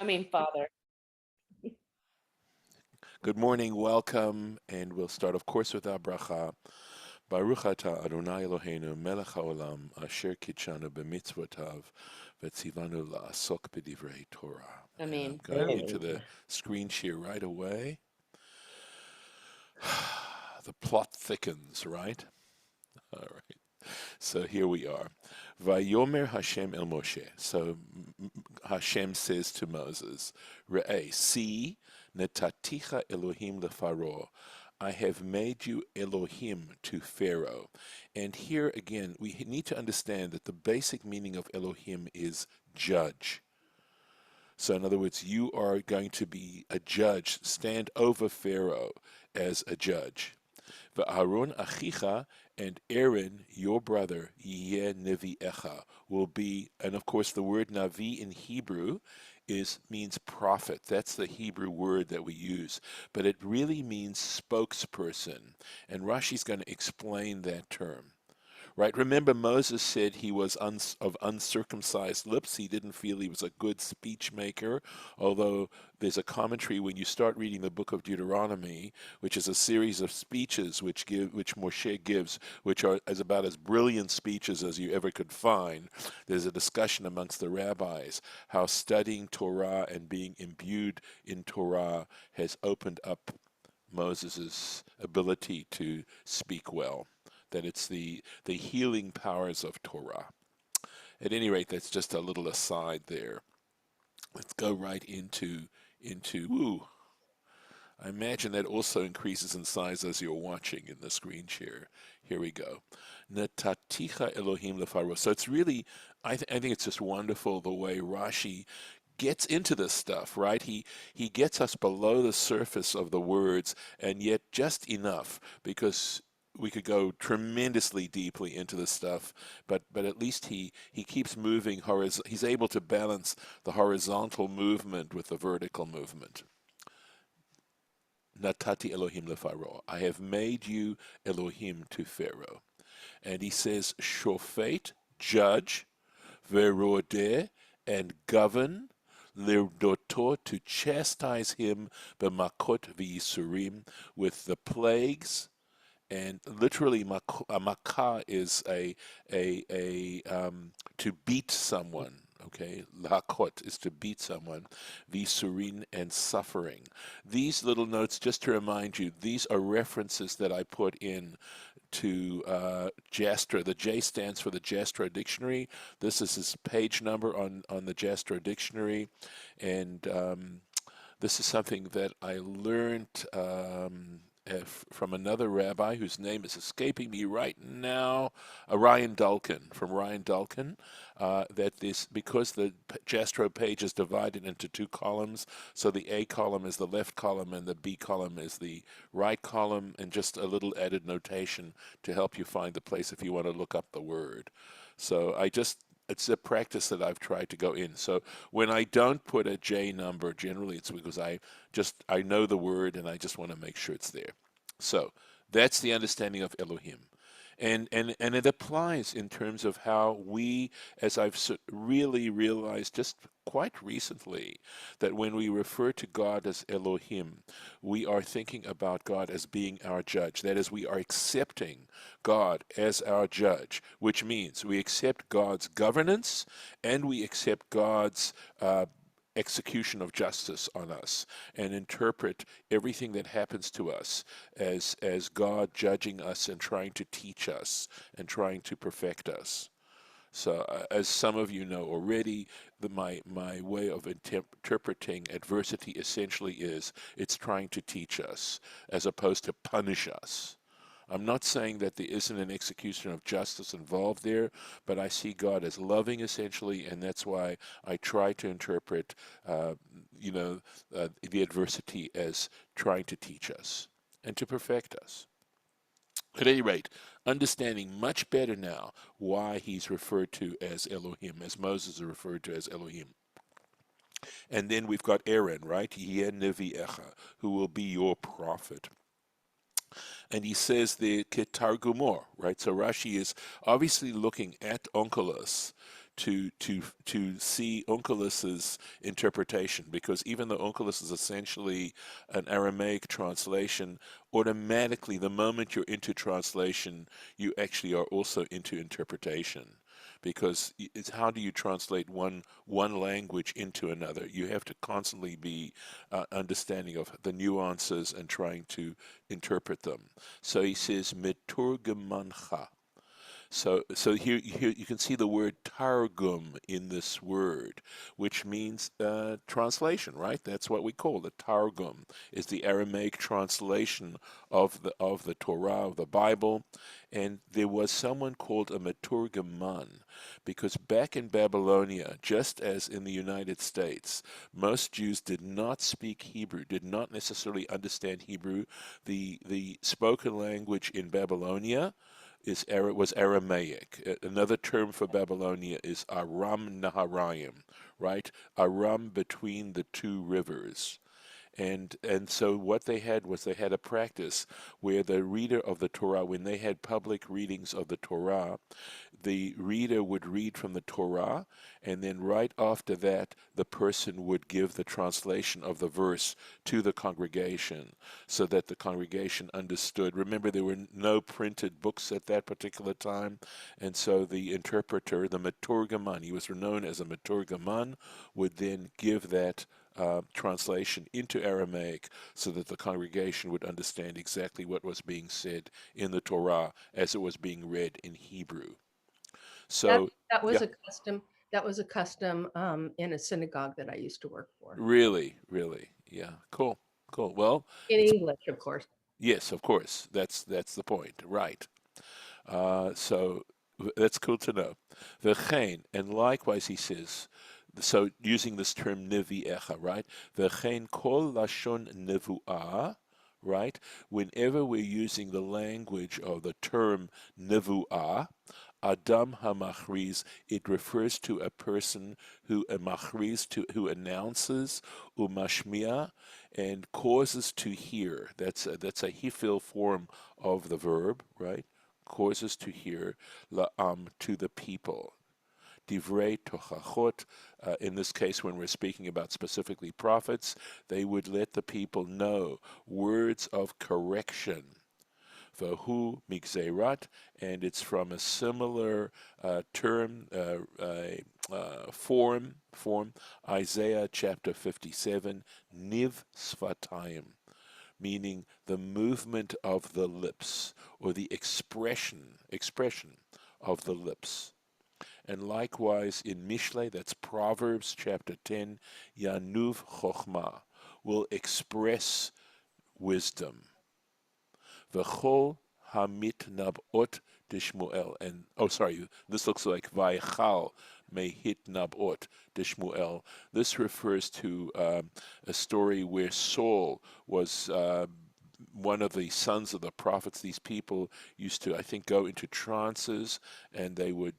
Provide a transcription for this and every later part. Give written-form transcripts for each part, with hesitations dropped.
Father. Good morning, welcome, and we'll start, of course, with our bracha. Baruch atah Adonai Eloheinu melech haolam asher kitshanu b'mitzvotav v'tzivanu la'asok b'divrei Torah. And I'm Amen. going into the screen share right away. The plot thickens, right? All right. So here we are. Vayomer Hashem el Moshe. So Hashem says to Moses, Re'eh, see, netaticha Elohim leFaro. I have made you Elohim to Pharaoh. And here again, we need to understand that the basic meaning of Elohim is judge. So in other words, you are going to be a judge, stand over Pharaoh as a judge. V'Aaron achicha, and Aaron, your brother, yeh nevi'echa, will be, and of course the word navi in Hebrew means prophet. That's the Hebrew word that we use, but it really means spokesperson. And Rashi's going to explain that term. Right? Remember, Moses said he was of uncircumcised lips. He didn't feel he was a good speech maker, although there's a commentary when you start reading the book of Deuteronomy, which is a series of speeches which Moshe gives, which are about as brilliant speeches as you ever could find. There's a discussion amongst the rabbis how studying Torah and being imbued in Torah has opened up Moses' ability to speak well, that it's the healing powers of Torah. At any rate, that's just a little aside there. Let's go right into ooh. I imagine that also increases in size as you're watching in the screen share. Here we go. Nataticha Elohim leFaro. So it's really, I think it's just wonderful the way Rashi gets into this stuff, right? He gets us below the surface of the words, and yet just enough, because we could go tremendously deeply into this stuff, but at least he keeps moving he's able to balance the horizontal movement with the vertical movement. Natati Elohim leFaro. I have made you Elohim to Pharaoh. And he says, Shofet, judge, verodeh, and govern, lirdoto, to chastise him, b'makot v'yisurim, with the plagues. And literally, a makah is to beat someone. Okay, lahakot is to beat someone. Visurin and suffering. These little notes, just to remind you, these are references that I put in to Jastra. The J stands for the Jastra Dictionary. This is his page number on the Jastra Dictionary, and this is something that I learned from another rabbi whose name is escaping me right now, Ryan Dulkin, from Ryan Dulkin, that this, because the Jastrow page is divided into two columns, so the A column is the left column and the B column is the right column, and just a little added notation to help you find the place if you want to look up the word. So it's a practice that I've tried to go in. So when I don't put a J number, generally it's because I know the word and I just want to make sure it's there. So that's the understanding of Elohim. And it applies in terms of how we, as I've really realized just quite recently, that when we refer to God as Elohim, we are thinking about God as being our judge. That is, we are accepting God as our judge, which means we accept God's governance and we accept God's execution of justice on us, and interpret everything that happens to us as God judging us and trying to teach us and trying to perfect us. So, as some of you know already, my way of interpreting adversity essentially is it's trying to teach us as opposed to punish us. I'm not saying that there isn't an execution of justice involved there, but I see God as loving essentially, and that's why I try to interpret, the adversity as trying to teach us and to perfect us. At any rate, understanding much better now why he's referred to as Elohim, as Moses is referred to as Elohim. And then we've got Aaron, right? Yeh Nevi'echa, who will be your prophet. And he says the ketargumor, right? So Rashi is obviously looking at Onkelos to see Onkelus's interpretation, because even though Onkelos is essentially an Aramaic translation, automatically the moment you're into translation, you actually are also into interpretation. Because it's how do you translate one language into another? You have to constantly be understanding of the nuances and trying to interpret them. So he says, "Meturgemancha." So here you can see the word targum in this word, which means translation, right? That's what we call it. Targum is the Aramaic translation of the Torah, of the Bible. And there was someone called a Meturgeman, because back in Babylonia, just as in the United States, most Jews did not speak Hebrew, did not necessarily understand Hebrew. The spoken language in Babylonia was Aramaic. Another term for Babylonia is Aram Naharaim, right? Aram between the two rivers. And so what they had was they had a practice where the reader of the Torah, when they had public readings of the Torah, the reader would read from the Torah, and then right after that, the person would give the translation of the verse to the congregation so that the congregation understood. Remember, there were no printed books at that particular time, and so the interpreter, the Meturgaman, he was known as a Meturgaman, would then give that translation into Aramaic so that the congregation would understand exactly what was being said in the Torah as it was being read in Hebrew. That So, that yeah, was a custom. That was a custom in a synagogue that I used to work for. really, really, yeah, cool, cool. Well, In it's English, of course. yes, of course, that's the point, right? So that's cool to know. V'chein, and likewise he says, so using this term nevi'echa, right? V'chein kol lashon nevu'ah, right? Whenever we're using the language of the term nevu'ah, Adam hamachriz, it refers to a person who machriz, who announces, umashmia, and causes to hear. That's a hifil form of the verb, right? Causes to hear, la'am, to the people. Divrei tochachot, in this case, when we're speaking about specifically prophets, they would let the people know words of correction. Vahu migzerat, and it's from a similar term, form, Isaiah chapter 57, niv svatayim, meaning the movement of the lips, or the expression of the lips. And likewise in Mishle, that's Proverbs chapter 10, Yanuv Chochmah, will express wisdom. V'chol hamit dishmuel. And, oh, sorry, this looks like Vaychal mehit nabot dishmuel. This refers to a story where Saul was one of the sons of the prophets. These people used to, I think, go into trances, and they would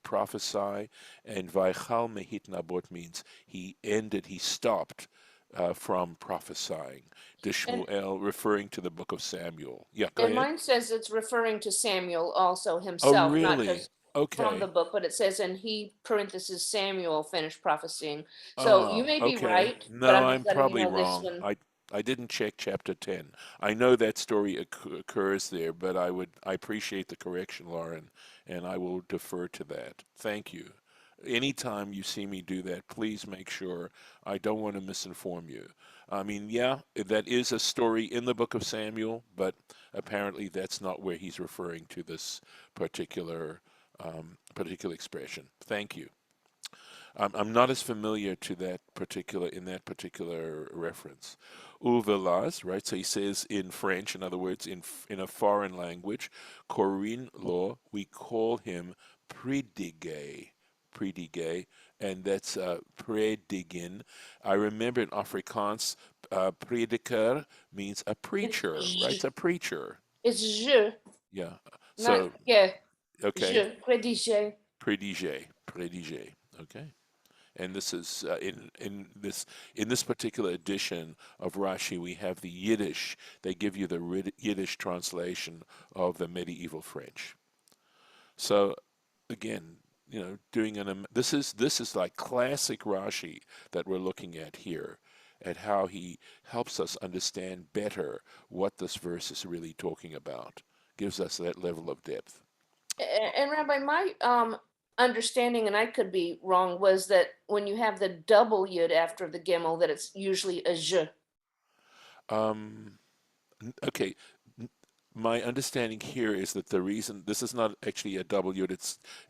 prophesy. And Vaychal mehit nabot means he stopped from prophesying. And Dishmuel, referring to the book of Samuel. Yeah, go and ahead. mine says it's referring to Samuel also Oh, himself, not really? just from the Okay. book, but it says, and he, parenthesis, Samuel finished prophesying. So you Oh, may be okay. right, but No, I'm just I'm letting you probably know this wrong. one. I didn't check chapter 10. I know that story occurs there, but I appreciate the correction, Lauren, and I will defer to that. Thank you. Anytime you see me do that, please make sure. I don't want to misinform you. I mean, yeah, that is a story in the book of Samuel, but apparently that's not where he's referring to this particular expression. Thank you. I'm not as familiar to in that particular reference. Uvelas, right? So he says in French, in other words, in a foreign language, Corinne law, we call him predigue, and that's predigen. I remember in Afrikaans, prediker means a It's preacher, right? It's je, a preacher. it's je, Yeah. not So, que, okay, je, prédigé. predigue. Okay. And this is in this particular edition of Rashi, we have the Yiddish. They give you the Yiddish translation of the medieval French. So again, doing this is like classic Rashi that we're looking at here, at how he helps us understand better what this verse is really talking about. Gives us that level of depth. And Rabbi, my understanding, and I could be wrong, was that when you have the double yud after the gimel, that it's usually a zh. Um, okay, my understanding here is that the reason this is not actually a double yud,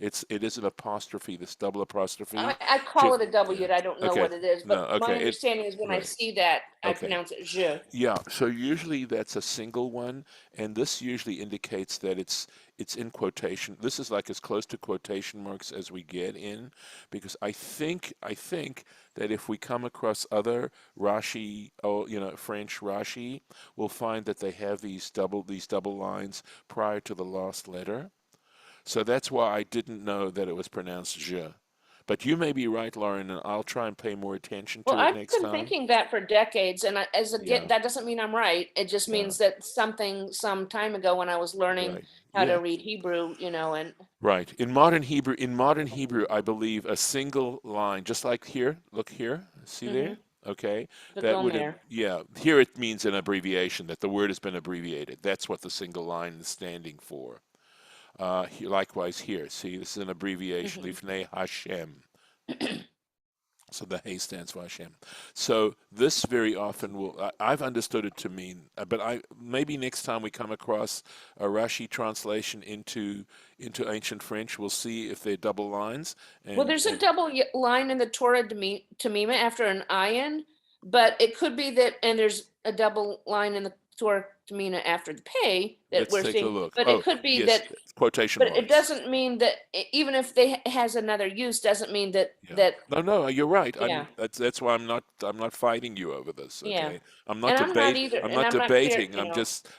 it is an apostrophe, this double apostrophe. I call it a double Yeah. yud. I don't know Okay. what it is, No. but my Okay. understanding is when I Right. see that, I Okay. pronounce it zh. Yeah, so usually that's a single one, and this usually indicates that it's in quotation. This is like as close to quotation marks as we get in, because I think that if we come across other Rashi, French Rashi, we'll find that they have these double lines prior to the last letter. So that's why I didn't know that it was pronounced je. But you may be right, Lauren, and I'll try and pay more attention Well, to it I've next been time. thinking that for decades, and Yeah, that doesn't mean I'm right. It just yeah, means that something some time ago when I was learning right. how to Yeah. read Hebrew, and Right. In modern Hebrew, I believe a single line, just like here, look here, see mm-hmm, there? Okay. the That would have, gomer. yeah, here it means an abbreviation, that the word has been abbreviated. That's what the single line is standing for. Likewise here, see, this is an abbreviation, Mm-hmm. Lifnei Hashem. So the Hay stands for Hashem. So this very often I've understood it to mean, but maybe next time we come across a Rashi translation into ancient French, we'll see if they're double lines. Well, And there's a double line in the Torah Tamima after an ayin, but it could be that, and there's a double line in the Torah Tamina after the pay that let's we're take a seeing, look. but it Oh, could be yes, that, quotation but it marks. doesn't mean that even if they has another use, doesn't mean that Yeah. that No, you're right. yeah, That's why I'm not fighting you over this, yeah, okay? I'm and not I'm not debate either, I'm and not I'm not clear, debating.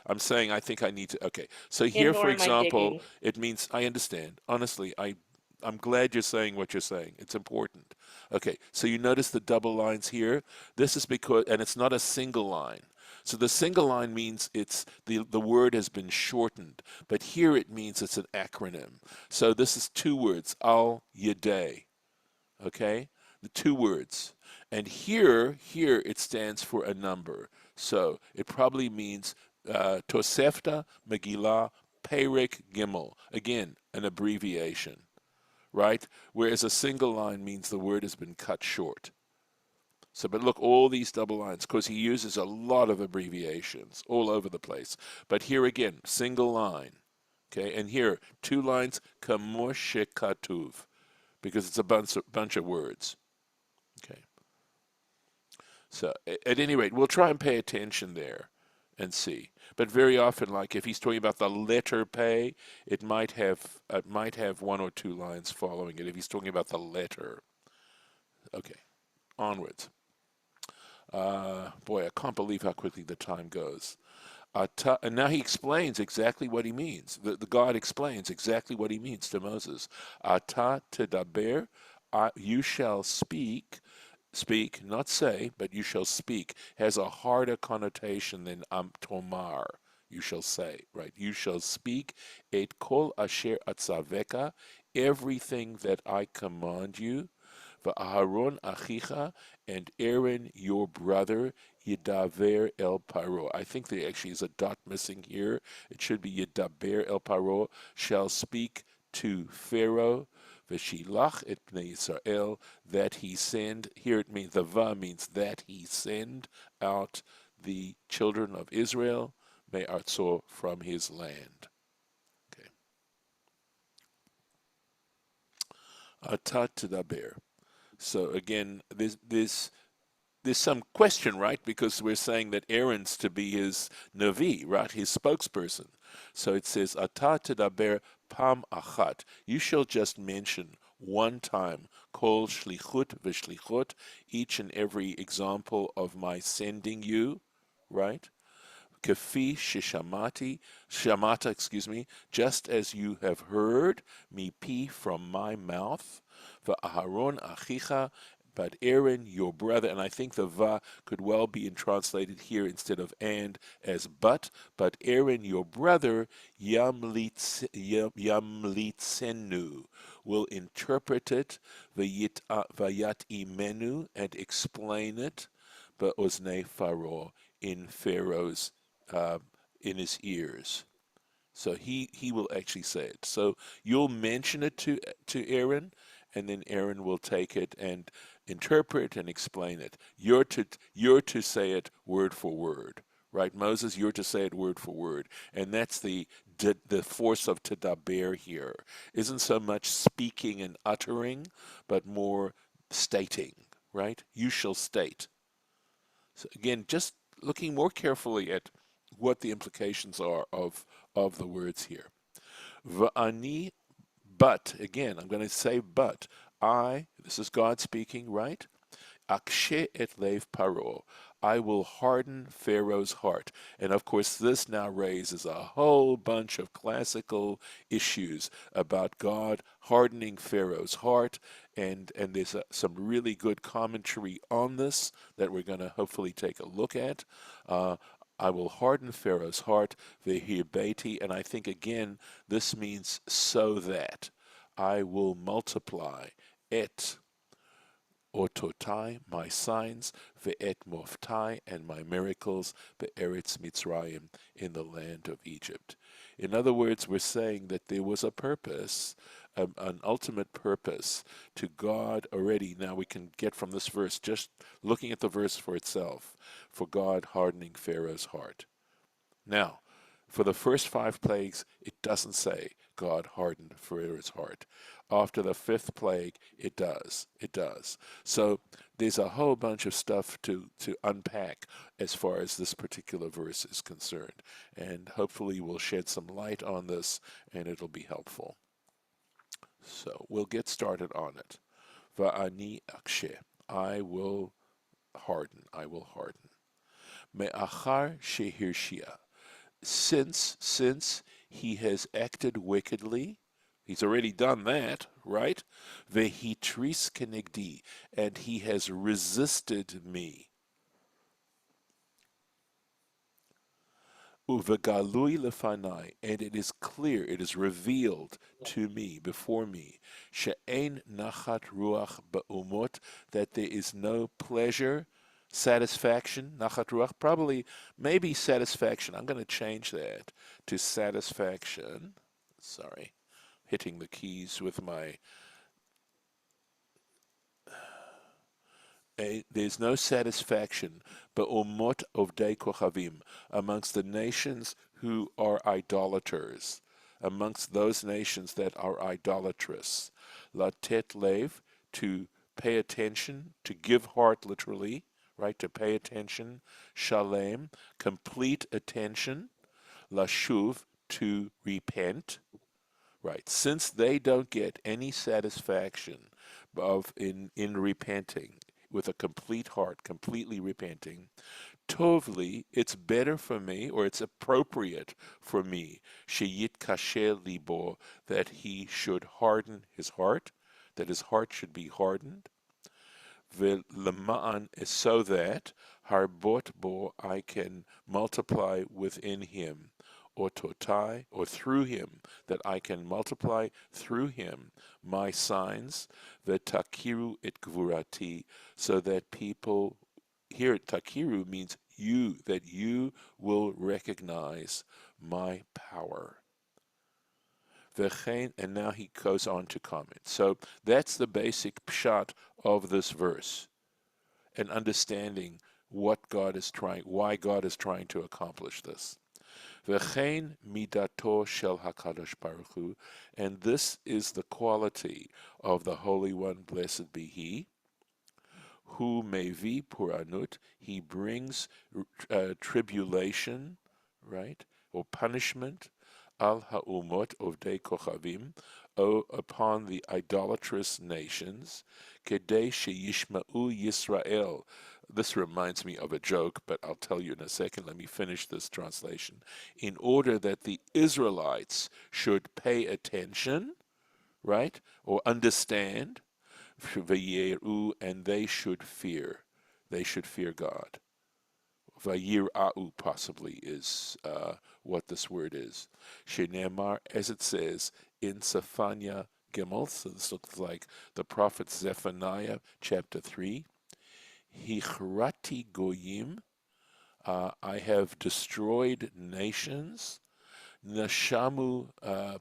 I'm saying I think I need to, okay. So and here, nor for am I example, digging. it means I understand. Honestly, I'm glad you're saying what you're saying. It's important. Okay, so you notice the double lines here? This is because, and it's not a single line. So the single line means it's the word has been shortened, but here it means it's an acronym. So this is two words, al yedei, okay? The two words. And here it stands for a number. So it probably means Tosefta Megillah Perek Gimel. Again, an abbreviation, right? Whereas a single line means the word has been cut short. So, but look, all these double lines, because he uses a lot of abbreviations all over the place. But here again, single line. Okay, and here, two lines, Kamoshe Katuv, because it's a bunch of words. Okay. So at any rate, we'll try and pay attention there and see. But very often, like if he's talking about the letter pay, it might have one or two lines following it if he's talking about the letter. Okay, onwards. Boy, I can't believe how quickly the time goes. And now he explains exactly what he means. The God explains exactly what he means to Moses. Ata tedaber, you shall speak. Speak, not say, but you shall speak, has a harder connotation than tomar. You shall say, right? You shall speak et kol asher atzaveka, everything that I command you. Va'aharon achicha, and Aaron your brother, Yidaver el Paro. I think there actually is a dot missing here. It should be Yidaber el Paro, shall speak to Pharaoh, Veshilach et Bnei Yisrael, that he send. Here it means, the Va means that he send out the children of Israel, Me'artzo, from his land. Okay. Atat Daber. So again, there's some question, right? Because we're saying that Aaron's to be his Navi, right? His spokesperson. So it says, Ata tedaber pam achat. You shall just mention one time, kol shlichut v'shlichut, each and every example of my sending you, right? Kafi shamata, just as you have heard me pee from my mouth. V'aharon achicha, but Aaron, your brother, and I think the va could well be translated here instead of and as but Aaron, your brother, yamlitzenu, will interpret it, vayat imenu, and explain it, be'oznei Pharaoh, in Pharaoh's, in his ears. So he will actually say it. So you'll mention it to Aaron, and then Aaron will take it and interpret and explain it. You're to say it word for word, right? Moses, you're to say it word for word, and that's the force of tadaber here. Isn't so much speaking and uttering, but more stating, right? You shall state. So again, just looking more carefully at what the implications are of the words here. Va'ani, but, again, I'm going to say but. This is God speaking, right? Akshe et lev paro. I will harden Pharaoh's heart. And of course, this now raises a whole bunch of classical issues about God hardening Pharaoh's heart. And there's some really good commentary on this that we're going to hopefully take a look at. I will harden Pharaoh's heart, vehibeti, and I think again, this means so that I will multiply et ototai, my signs, ve'et moftai, and my miracles, be'eretz Mitzrayim, in the land of Egypt. In other words, we're saying that there was a purpose, an ultimate purpose to God already. Now we can get from this verse, just looking at the verse for itself, for God hardening Pharaoh's heart. Now, for the first 5 plagues, it doesn't say God hardened Pharaoh's heart. After the 5th plague, it does. It does. So there's a whole bunch of stuff to unpack as far as this particular verse is concerned. And hopefully we'll shed some light on this and it'll be helpful. So we'll get started on it. Va'ani akshe. I will harden. I will harden. Me'achar shehirshia. Since he has acted wickedly, he's already done that, right? Vehitris kenegdi, and he has resisted me. Uvegalui lefanai, and it is clear, it is revealed to me, before me, she'ein nachat ruach ba'umot, that there is no pleasure, satisfaction, nachat ruach, probably, maybe satisfaction. I'm going to change that to satisfaction. Sorry, hitting the keys with my... There's no satisfaction, but umot ovdei kochavim, amongst the nations who are idolaters, amongst those nations that are idolatrous. Latet lev, to pay attention, to give heart literally, right, to pay attention. Shalem, complete attention. Lashuv, to repent. Right, since they don't get any satisfaction in repenting, with a complete heart, completely repenting, tovli, it's better for me, or it's appropriate for me, sheyit kasher libo, that he should harden his heart, that his heart should be hardened, v'lema'an, so that harbot bo, I can multiply within him, or totai, or through him, that I can multiply through him my signs, v'takiru et gvurati, so that people, here takiru means you, that you will recognize my power. And now he goes on to comment. So that's the basic pshat of this verse, and understanding what God is trying, why God is trying to accomplish this. V'chein midato shel HaKadosh Baruch Hu, and this is the quality of the Holy One, blessed be He, who mevi puranut, he brings tribulation, right, or punishment, al ha'umot ovdei kochavim, upon the idolatrous nations, kedei sheyishma'u Yisrael. This reminds me of a joke, but I'll tell you in a second. Let me finish this translation. In order that the Israelites should pay attention, right, or understand, V'yeru, and they should fear. They should fear God. Vayira'u possibly is what this word is. Shenemar, as it says in Zephaniah Gimel, so this looks like the prophet Zephaniah, chapter 3. Hichrati goyim, I have destroyed nations. Nashamu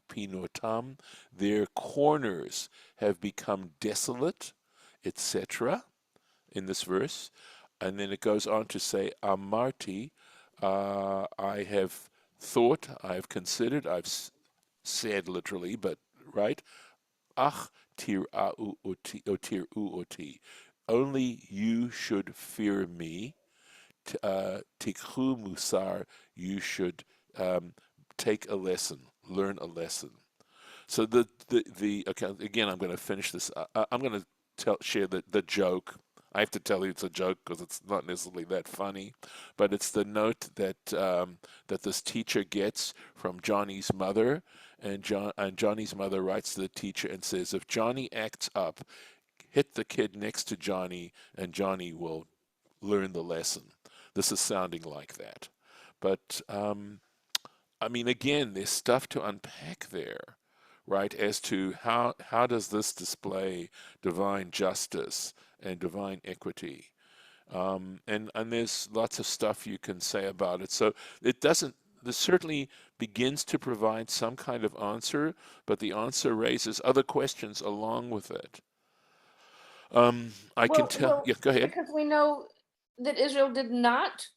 pinotam, their corners have become desolate, etc. in this verse. And then it goes on to say, Amarti, I have thought, I've considered, I've said literally, but right? Ach tir'u oti. Only you should fear me. Tikhu musar, you should take a lesson, learn a lesson. So okay, again, I'm going to finish this. I'm going to share the joke. I have to tell you it's a joke because it's not necessarily that funny, but it's the note that that this teacher gets from Johnny's mother, and Johnny's mother writes to the teacher and says, if Johnny acts up, hit the kid next to Johnny, and Johnny will learn the lesson. This is sounding like that, but I mean, again, there's stuff to unpack there, right? As to how does this display divine justice and divine equity? And there's lots of stuff you can say about it. So it doesn't. This certainly begins to provide some kind of answer, but the answer raises other questions along with it. I can tell. Well, Yeah, go ahead. because we know that Israel did not,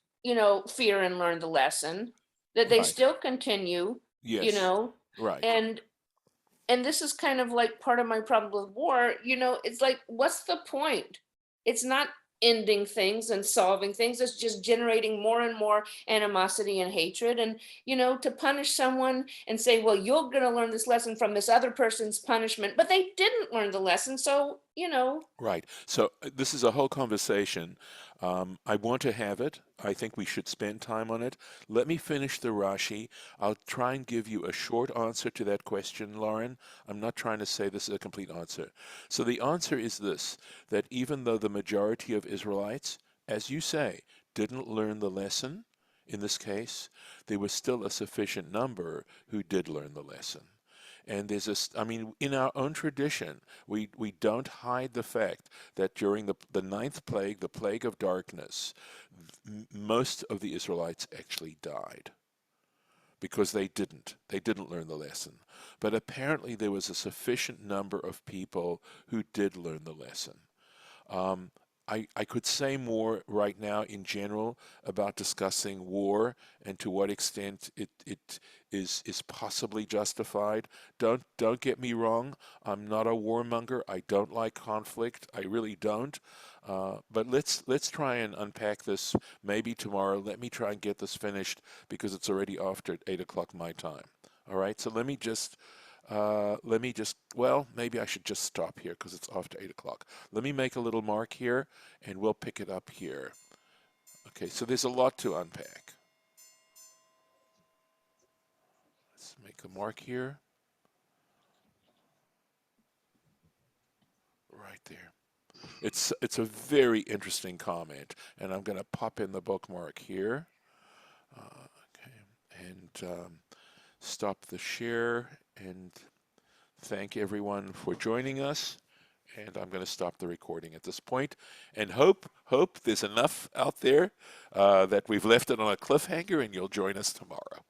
fear and learn the lesson, that they Right. still continue, you Yes. know, Right. and this is kind of like part of my problem with war. It's like, what's the point? It's not ending things and solving things. It's just generating more and more animosity and hatred. And, to punish someone and say, well, you're going to learn this lesson from this other person's punishment, but they didn't learn the lesson. So, Right. So this is a whole conversation. I want to have it. I think we should spend time on it. Let me finish the Rashi. I'll try and give you a short answer to that question, Lauren. I'm not trying to say this is a complete answer. So the answer is this, that even though the majority of Israelites, as you say, didn't learn the lesson, in this case, there was still a sufficient number who did learn the lesson. And there's this, I mean, in our own tradition, we don't hide the fact that during the ninth plague, the plague of darkness, most of the Israelites actually died because they didn't learn the lesson. But apparently there was a sufficient number of people who did learn the lesson. I could say more right now in general about discussing war and to what extent it is possibly justified. Don't get me wrong. I'm not a warmonger. I don't like conflict. I really don't. But let's try and unpack this maybe tomorrow. Let me try and get this finished because it's already after 8 o'clock my time. All right. So let me just well, maybe I should just stop here because it's after 8 o'clock. Let me make a little mark here and we'll pick it up here. Okay, so there's a lot to unpack. Let's make a mark here. Right there. It's a very interesting comment, and I'm going to pop in the bookmark here. Okay, and stop the share and thank everyone for joining us. And I'm going to stop the recording at this point and hope there's enough out there that we've left it on a cliffhanger and you'll join us tomorrow.